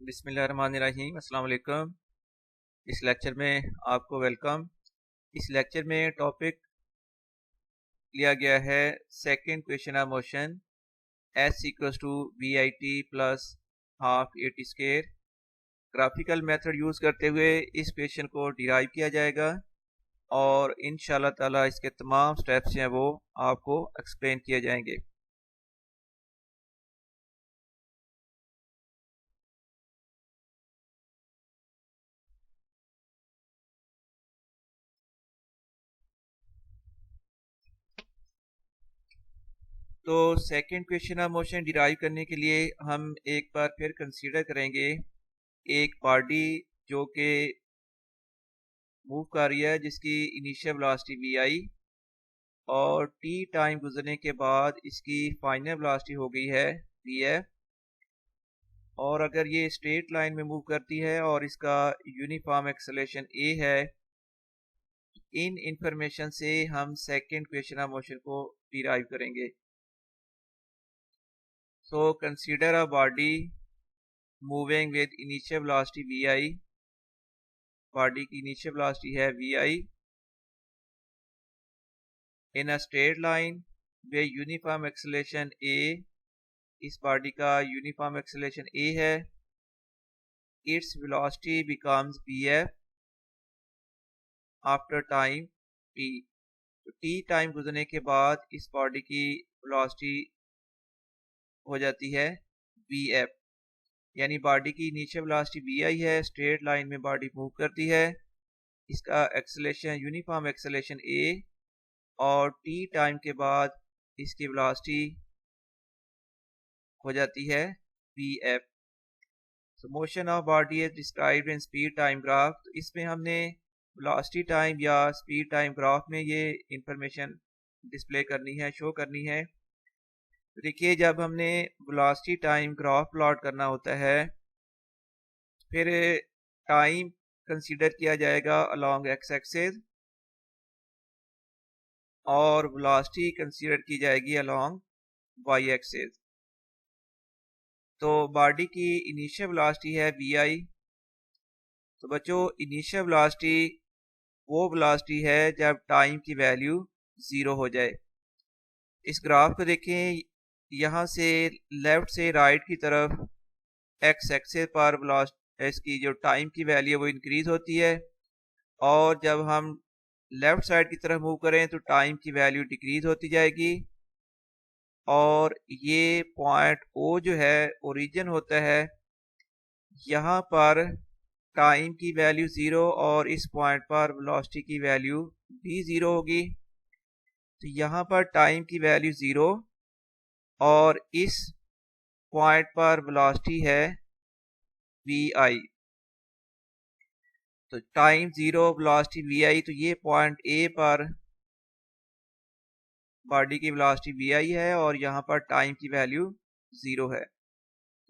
बिस्मिल्लाहिर्रहमानिर्रहीम अस्सलाम वालेकुम। इस लेक्चर में आपको वेलकम। इस लेक्चर में टॉपिक लिया गया है second question of motion s equals to we I T plus half A t square. Graphical method use करते हुए इस क्वेश्चन को डिराइव किया जाएगा और इंशाल्लाह ताला इसके तमाम स्टेप्स हैं वो आपको एक्सप्लेन किए जाएंगे। तो second question of motion derive करने के लिए हम एक बार फिर कंसीडर करेंगे एक बॉडी जो कि मूव कर रही है, जिसकी इनिशियल वेलोसिटी वी आई और टी टाइम गुजरने के बाद इसकी फाइनल वेलोसिटी हो गई है वी एफ। और अगर ये स्ट्रेट लाइन में मूव करती है और इसका यूनिफॉर्म एक्सेलरेशन ए है, इन इंफॉर्मेशन से हम सेकंड क्वेश्चन ऑफ मोशन को डिराइव करेंगे। So consider a body moving with initial velocity we I. Body की इनिशियल वेलोसिटी है we I in a straight line with uniform acceleration A. इस body का uniform acceleration A है। Its velocity becomes V F after time T. तो T time गुजरने के बाद इस बॉडी की वेलोसिटी हो जाती है वी एफ, यानी बॉडी की इनिशियल वेलोसिटी वी आई है, स्ट्रेट लाइन में बॉडी मूव करती है, इसका एक्सेलरेशन यूनिफॉर्म एक्सेलरेशन ए और टी टाइम के बाद इसकी वेलोसिटी हो जाती है v F. So motion of body is described in speed time graph. तो इसमें हमने वेलोसिटी टाइम या स्पीड टाइम ग्राफ में ये इंफॉर्मेशन डिस्प्ले करनी है, शो करनी है। तो देखिए, जब हमने वेलोसिटी टाइम ग्राफ प्लॉट करना होता है, फिर टाइम कंसीडर किया जाएगा अलोंग एक्स एक्सिस और वेलोसिटी कंसीडर की जाएगी अलोंग वाई एक्सिस। तो बॉडी की इनिशियल वेलोसिटी है वी आई। तो बच्चों, इनिशियल वेलोसिटी वो वेलोसिटी है जब टाइम की वैल्यू ज़ीरो हो जाए। इस ग्राफ को देखें, यहाँ से लेफ्ट से राइट की तरफ एक्स एक्सिस पर वेलोसिटी इसकी जो टाइम की वैल्यू है वो इंक्रीज होती है, और जब हम लेफ्ट साइड की तरफ मूव करें तो टाइम की वैल्यू डिक्रीज होती जाएगी। और ये पॉइंट ओ जो है ओरिजिन होता है, यहाँ पर टाइम की वैल्यू ज़ीरो और इस पॉइंट पर वेलोसिटी की वैल्यू भी ज़ीरो होगी। तो यहाँ पर टाइम की वैल्यू ज़ीरो और इस पॉइंट पर वेलोसिटी है वी आई। तो time zero velocity we i, तो ये पॉइंट ए पर बॉडी की वेलोसिटी वी आई है और यहाँ पर टाइम की वैल्यू ज़ीरो है।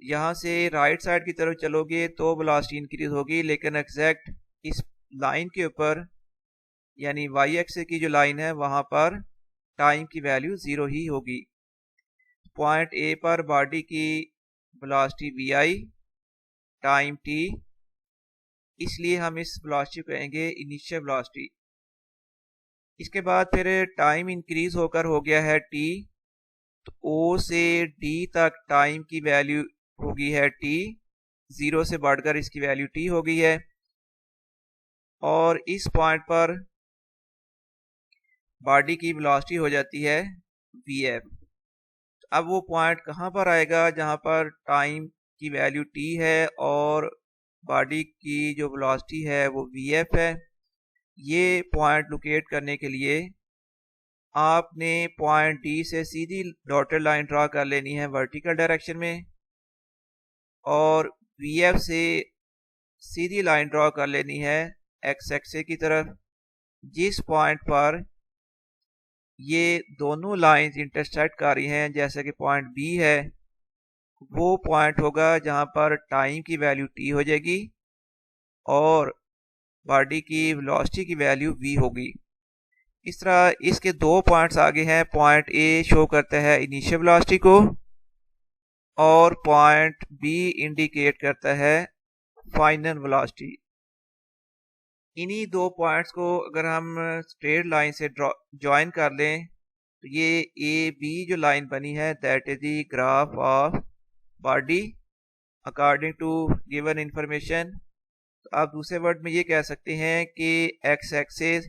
यहाँ से राइट साइड की तरफ चलोगे तो वेलोसिटी इंक्रीज होगी, लेकिन एग्जैक्ट इस लाइन के ऊपर यानी वाई एक्सिस की जो लाइन है वहाँ पर टाइम की वैल्यू ज़ीरो ही होगी। पॉइंट ए पर बॉडी की velocity we i time t, इसलिए हम इस वेलोसिटी को कहेंगे इनिशियल वेलोसिटी। इसके बाद फिर टाइम इंक्रीज होकर हो गया है टी। तो ओ से डी तक टाइम की वैल्यू हो गई है टी, ज़ीरो से बढ़कर इसकी वैल्यू टी हो गई है। और इस पॉइंट पर बॉडी की वेलोसिटी हो जाती है वी एफ। अब वो पॉइंट कहाँ पर आएगा जहाँ पर टाइम की वैल्यू टी है और बॉडी की जो वेलोसिटी है वो वी एफ है। ये पॉइंट लोकेट करने के लिए आपने पॉइंट डी से सीधी डॉटेड लाइन ड्रा कर लेनी है वर्टिकल डायरेक्शन में, और वी एफ से सीधी लाइन ड्रा कर लेनी है एक्स एक्सिस की तरफ। जिस पॉइंट पर ये दोनों लाइंस इंटरसेक्ट कर रही हैं, जैसे कि पॉइंट बी है, वो पॉइंट होगा जहां पर टाइम की वैल्यू टी हो जाएगी और बॉडी की वेलोसिटी की वैल्यू वी होगी। इस तरह इसके दो पॉइंट्स आगे हैं। पॉइंट ए शो करता है इनिशियल वेलोसिटी को और पॉइंट बी इंडिकेट करता है फाइनल वेलोसिटी। इन्हीं दो पॉइंट्स को अगर हम स्ट्रेट लाइन से ज्वाइन कर लें तो ये ए बी जो लाइन बनी है that is the graph of body according to given information. तो आप दूसरे वर्ड में ये कह सकते हैं कि एक्स एक्सिस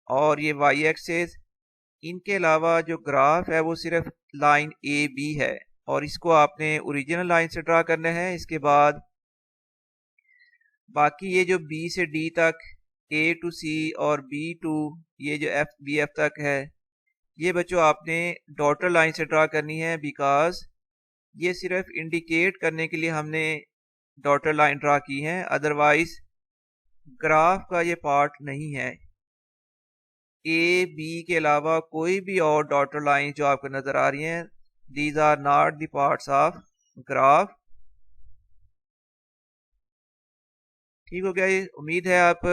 और ये वाई एक्सिस, इनके अलावा जो ग्राफ है वो सिर्फ लाइन ए बी है और इसको आपने ओरिजिनल लाइन से ड्रा करना है। इसके बाद बाकी ये जो बी से डी तक, ए टू सी और बी टू ये जो एफ बी एफ तक है, ये बच्चों आपने डॉटर लाइन से ड्रा करनी है, बिकॉज ये सिर्फ इंडिकेट करने के लिए हमने डॉटर लाइन ड्रा की है, अदरवाइज ग्राफ का ये पार्ट नहीं है। ए बी के अलावा कोई भी और डॉटर लाइन जो आपको नजर आ रही हैं, these are not the parts of graph. ठीक हो गया। ये उम्मीद है आप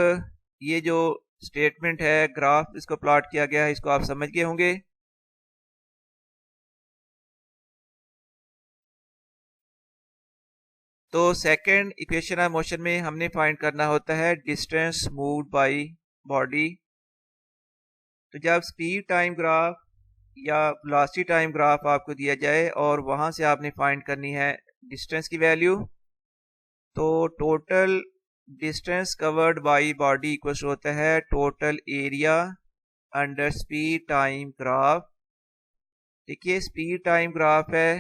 ये जो स्टेटमेंट है ग्राफ इसको प्लॉट किया गया है इसको आप समझ गए होंगे। तो सेकंड इक्वेशन ऑफ मोशन में हमने फाइंड करना होता है डिस्टेंस मूव्ड बाय बॉडी। तो जब स्पीड टाइम ग्राफ या वेलोसिटी टाइम ग्राफ आपको दिया जाए और वहां से आपने फाइंड करनी है डिस्टेंस की वैल्यू, तो total distance covered by body equal होता है total area under speed time graph. देखिए स्पीड टाइम ग्राफ है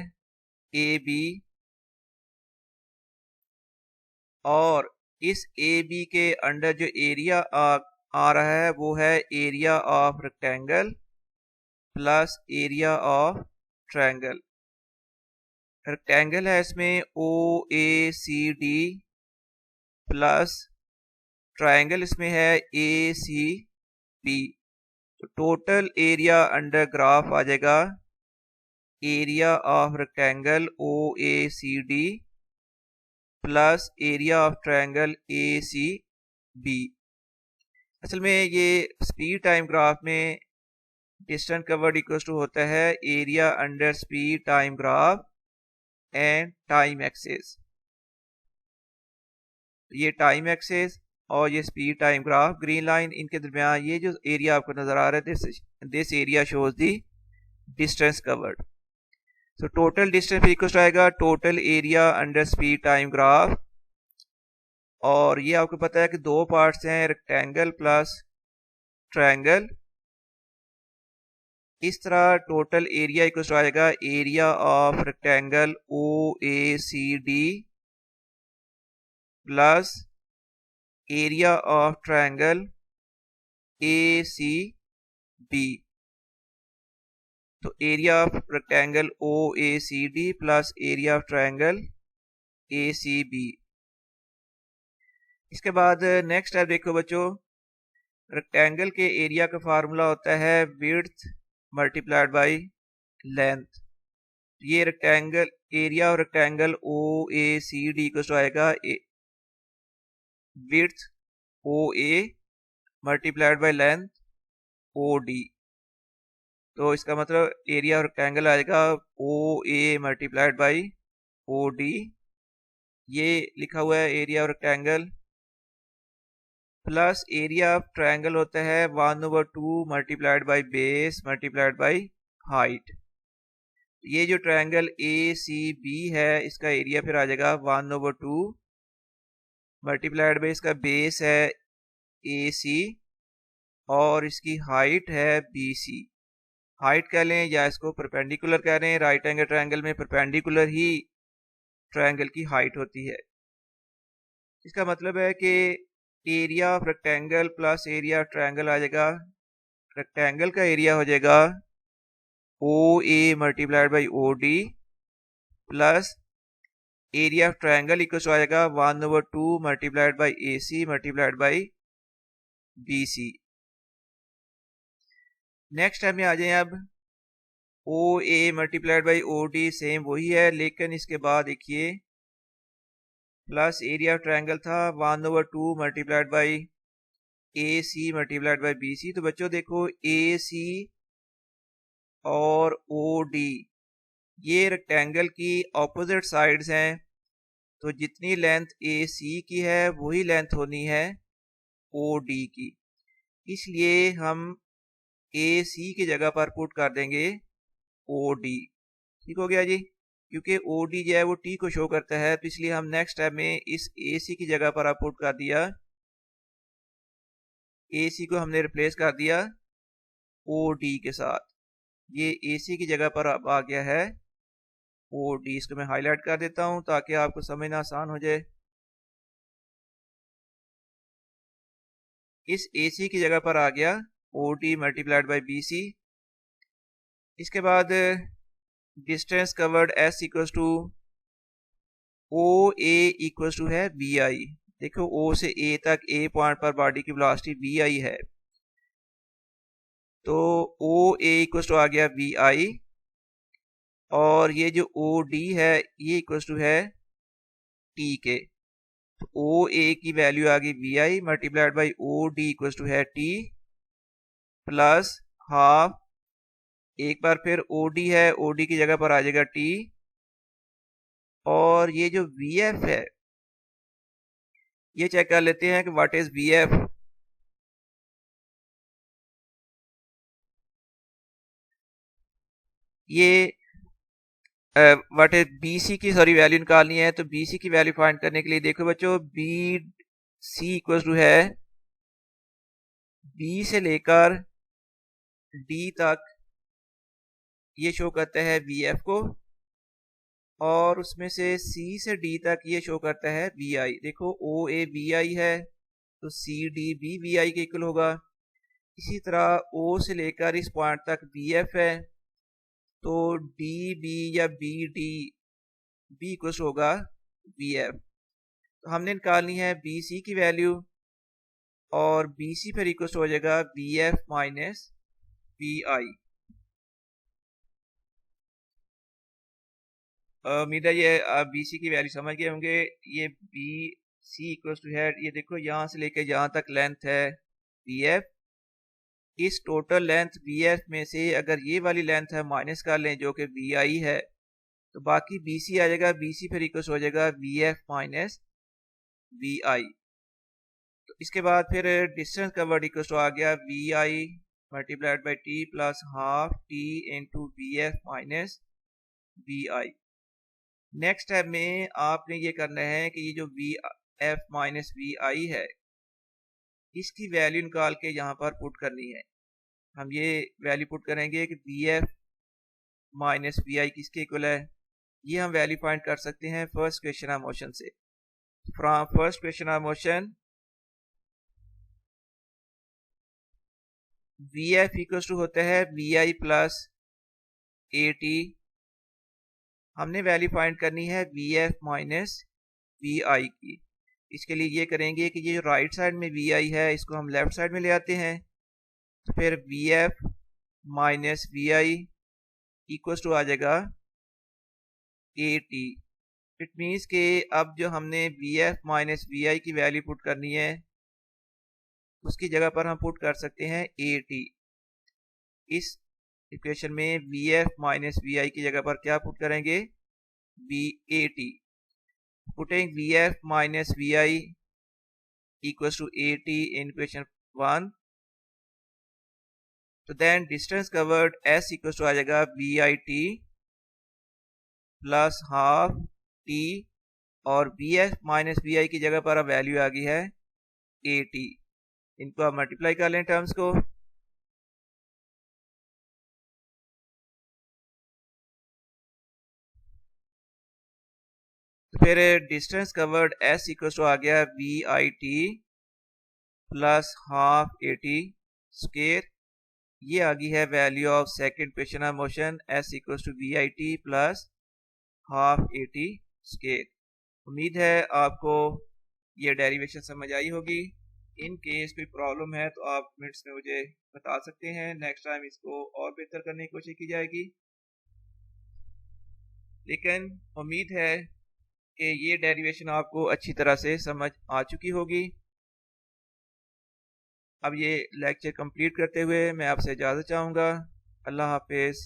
ए बी और इस ए बी के अंडर जो एरिया आ रहा है वो है area of rectangle plus area of triangle. Rectangle है इसमें ओ A C D plus triangle इसमें है ए सी बी। तो टोटल एरिया अंडर ग्राफ आ जाएगा area of rectangle O A C D plus area of triangle A C B. असल में ये speed time graph में डिस्टेंस कवर्ड इक्वल टू होता है area under speed time graph and time axis. ये time axis और ये speed time graph green line, इनके दरमियान ये जो एरिया आपको नजर आ रहा है this area shows the distance covered. तो टोटल डिस्टेंस इक्वल आएगा total area under speed time graph, और ये आपको पता है कि दो पार्ट्स हैं रेक्टेंगल प्लस ट्रायंगल। इस तरह टोटल एरिया इक्वल आएगा area of rectangle O A C D plus area of triangle A C B. तो area of rectangle O A C D plus area of triangle A C B. इसके बाद next step देखो बच्चों, rectangle के area का formula होता है width multiplied by length. ये rectangle area of rectangle O A C D को आएगा width O A multiplied by length O D. तो इसका मतलब एरिया ऑफ रेक्टेंगल आएगा O A multiplied by O D. ये लिखा हुआ है area of rectangle plus area of triangle होता है 1/2 multiplied by base multiplied by height. ये जो ट्रायंगल ए सी बी है इसका एरिया फिर आ जाएगा 1/2 मल्टीप्लाइड बाय इसका बेस है ए सी और इसकी हाइट है बी सी। हाइट कह लें या इसको परपेंडिकुलर कह रहे हैं, राइट एंगल ट्रायंगल में परपेंडिकुलर ही ट्रायंगल की हाइट होती है। इसका मतलब है कि area of rectangle plus area of triangle आ जाएगा, रेक्टेंगल का एरिया हो जाएगा O A multiplied by O D plus area of triangle equal आ जाएगा 1/2 multiplied by A C multiplied by B C. Next time में आ जाए अब O A multiplied by O D same वही है, लेकिन इसके बाद देखिए प्लस एरिया ऑफ ट्रायंगल था 1/2 multiplied by A C multiplied by B C. तो बच्चों देखो ए सी और ओ डी ये रेक्टेंगल की ऑपोजिट साइड्स हैं, तो जितनी लेंथ ए सी की है वही लेंथ होनी है ओ डी की। इसलिए हम ए सी की जगह पर पुट कर देंगे ओ डी। ठीक हो गया जी। क्योंकि ओ डी जो है वो टी को शो करता है, तो इसलिए हम नेक्स्ट स्टेप में इस ए सी की जगह पर पुट कर दिया, ए सी को हमने रिप्लेस कर दिया ओ डी के साथ। ये ए सी की जगह पर अब आ गया है ओ डी। इसको मैं हाईलाइट कर देता हूं ताकि आपको समझना आसान हो जाए। इस ए सी की जगह पर आ गया O D multiplied by B C. इसके बाद distance covered S equal to O A equal to है वी आई। देखो ओ से ए तक, ए पॉइंट पर बॉडी की वेलोसिटी वी आई है, तो ओ ए इक्वल टू आ गया वी आई, और ये जो ओ डी है ये इक्वल टू है टी के। तो ओ ए की वैल्यू आ गई v i multiplied by O D equal to है टी प्लस हाफ, एक बार फिर ओ डी है, ओ डी की जगह पर आ जाएगा टी, और ये जो वी एफ है ये चेक कर लेते हैं कि व्हाट इज वी एफ। ये व्हाट इज बी सी की सॉरी वैल्यू निकालनी है, तो बी सी की वैल्यू फाइंड करने के लिए देखो बच्चों, बी सी इक्वल टू है बी से लेकर डी तक, ये शो करता है वी एफ को, और उसमें से सी से डी तक ये शो करता है वी आई। देखो ओ ए वी आई है, तो सी डी भी वी आई के इक्वल होगा। इसी तरह ओ से लेकर इस पॉइंट तक वी एफ है, तो डी बी या बी डी बी इक्वल होगा वी एफ। तो हमने निकालनी है बी सी की वैल्यू, और बी सी फिर इक्वल हो जाएगा वी एफ माइनस वी आई। उम्मीद है ये आप बी सी की वैल्यू समझ गए होंगे। ये बी सी इक्वल टू है, ये देखो यहाँ से लेकर यहाँ तक लेंथ है वी एफ। इस टोटल लेंथ वी एफ में से अगर ये वाली लेंथ है माइनस कर लें जो कि वी आई है, तो बाकी बी सी आ जाएगा, बी सी फिर इक्वल हो जाएगा v F minus we i. तो इसके बाद फिर डिस्टेंस कवर्ड इक्वल टू आ गया we i multiplied by t plus half t into v F minus we i. Next step में आपने ये करना है कि ये जो वी एफ माइनस वी आई है इसकी वैल्यू निकाल के यहाँ पर पुट करनी है। हम ये वैल्यू पुट करेंगे कि वी एफ माइनस वी आई किसके इक्वल है। ये हम वैल्यू फाइंड कर सकते हैं फर्स्ट इक्वेशन ऑफ मोशन से। From first equation of motion v f equal to होता है we i plus a t. हमने वैल्यू फाइंड करनी है वी एफ माइनस वी आई की। इसके लिए ये करेंगे कि ये जो राइट साइड में वी आई है इसको हम लेफ्ट साइड में ले आते हैं, तो फिर V F minus we I equal to आ जाएगा ए टी। इट मीन्स के अब जो हमने वी एफ माइनस वी आई की वैल्यू पुट करनी है उसकी जगह पर हम पुट कर सकते हैं ए टी। इस इक्वेशन में वी एफ माइनस वी आई की जगह पर क्या पुट करेंगे, V A T. Putting V F minus we I equal to A T in equation 1, तो then distance covered S equal to आ जाएगा V I T plus half T, और V F minus we आई की जगह पर अब value आ गई है ए टी। इनको आप मल्टीप्लाई कर लें टर्म्स को, फिर distance covered S equal to आ गया we I T plus half A T square. ये आ गई है value of second equation of motion S equal to we I T plus half A T square. उम्मीद है आपको ये डेरिवेशन समझ आई होगी। इन केस कोई प्रॉब्लम है तो आप मिनट्स में मुझे बता सकते हैं, नेक्स्ट टाइम इसको और बेहतर करने की कोशिश की जाएगी। लेकिन उम्मीद है कि ये डेरिवेशन आपको अच्छी तरह से समझ आ चुकी होगी। अब ये लेक्चर कंप्लीट करते हुए मैं आपसे इजाज़त चाहूँगा। अल्लाह हाफिज़।